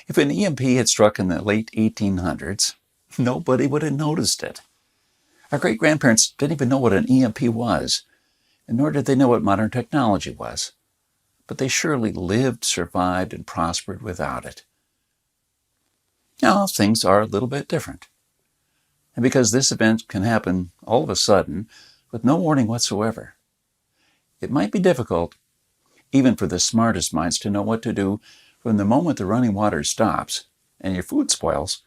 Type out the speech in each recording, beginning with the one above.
If an EMP had struck in the late 1800s, nobody would have noticed it. Our great-grandparents didn't even know what an EMP was, and nor did they know what modern technology was. But they surely lived, survived, and prospered without it. Now, things are a little bit different. And because this event can happen all of a sudden, with no warning whatsoever, it might be difficult, even for the smartest minds, to know what to do from the moment the running water stops and your food spoils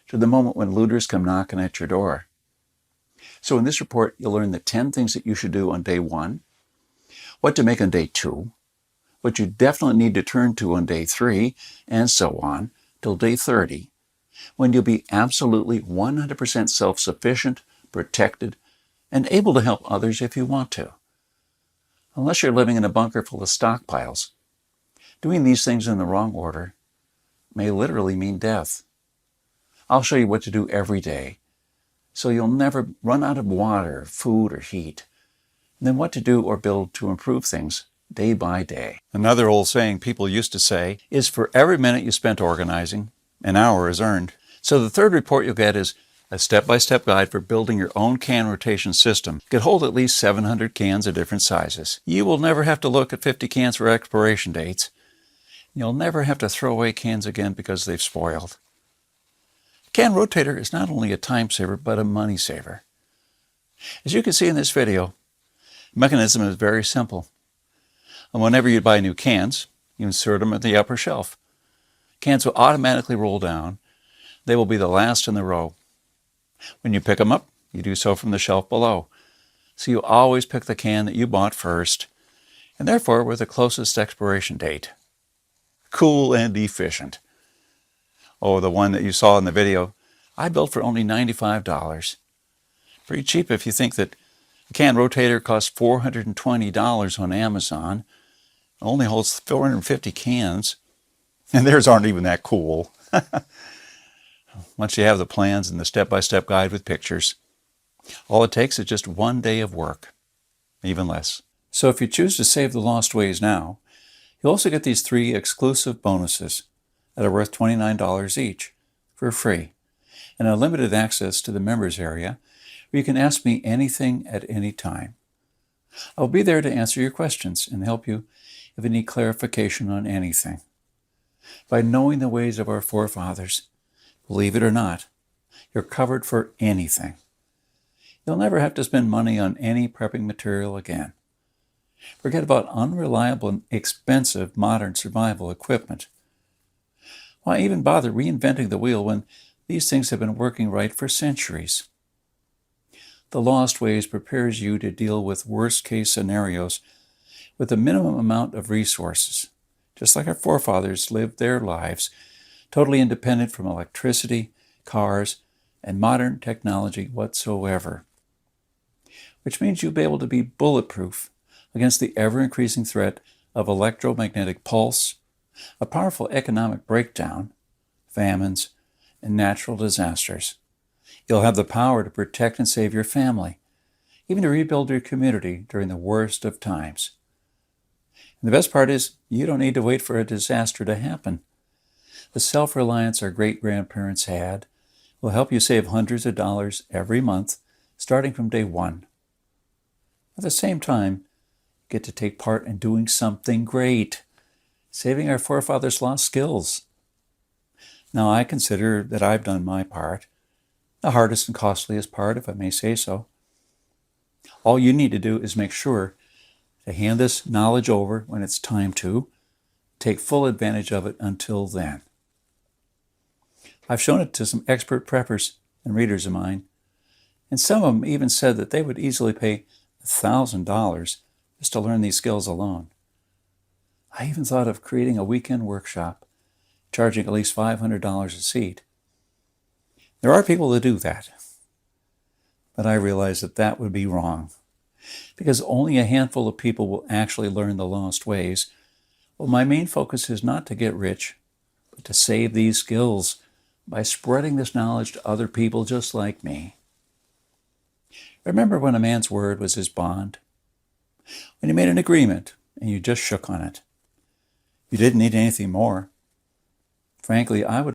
to the moment when looters come knocking at your door. So in this report, you'll learn the 10 things that you should do on day 1, what to make on day 2, what you definitely need to turn to on day 3, and so on, till day 30, when you'll be absolutely 100% self-sufficient, protected, and able to help others if you want to. Unless you're living in a bunker full of stockpiles, doing these things in the wrong order may literally mean death. I'll show you what to do every day, so you'll never run out of water, food, or heat, and then what to do or build to improve things day by day. Another old saying people used to say is, for every minute you spent organizing, an hour is earned. So the third report you'll get is a step-by-step guide for building your own can rotation system. It could hold at least 700 cans of different sizes. You will never have to look at 50 cans for expiration dates. You'll never have to throw away cans again because they've spoiled. Can rotator is not only a time saver, but a money saver. As you can see in this video, the mechanism is very simple. And whenever you buy new cans, you insert them at the upper shelf. Cans will automatically roll down. They will be the last in the row. When you pick them up, you do so from the shelf below. So you always pick the can that you bought first, and therefore with the closest expiration date. Cool and efficient. Oh, the one that you saw in the video, I built for only $95. Pretty cheap if you think that a can rotator costs $420 on Amazon. It only holds 450 cans, and theirs aren't even that cool. Once you have the plans and the step-by-step guide with pictures, all it takes is just 1 day of work, even less. So if you choose to save the lost ways now, you'll also get these 3 exclusive bonuses that are worth $29 each for free, and unlimited access to the members area where you can ask me anything at any time. I'll be there to answer your questions and help you if you need clarification on anything. By knowing the ways of our forefathers, believe it or not, you're covered for anything. You'll never have to spend money on any prepping material again. Forget about unreliable and expensive modern survival equipment. Why even bother reinventing the wheel when these things have been working right for centuries? The Lost Ways prepares you to deal with worst-case scenarios with a minimum amount of resources, just like our forefathers lived their lives, totally independent from electricity, cars, and modern technology whatsoever. Which means you'll be able to be bulletproof against the ever-increasing threat of electromagnetic pulse, a powerful economic breakdown, famines, and natural disasters. You'll have the power to protect and save your family, even to rebuild your community during the worst of times. And the best part is, you don't need to wait for a disaster to happen. The self-reliance our great-grandparents had will help you save hundreds of dollars every month, starting from day 1. At the same time, you get to take part in doing something great, saving our forefathers' lost skills. Now, I consider that I've done my part, the hardest and costliest part, if I may say so. All you need to do is make sure to hand this knowledge over when it's time to, take full advantage of it until then. I've shown it to some expert preppers and readers of mine, and some of them even said that they would easily pay $1,000 just to learn these skills alone. I even thought of creating a weekend workshop, charging at least $500 a seat. There are people that do that, but I realize that that would be wrong, because only a handful of people will actually learn the lost ways. Well, my main focus is not to get rich, but to save these skills by spreading this knowledge to other people just like me. Remember when a man's word was his bond? When you made an agreement and you just shook on it. You didn't need anything more. Frankly, I would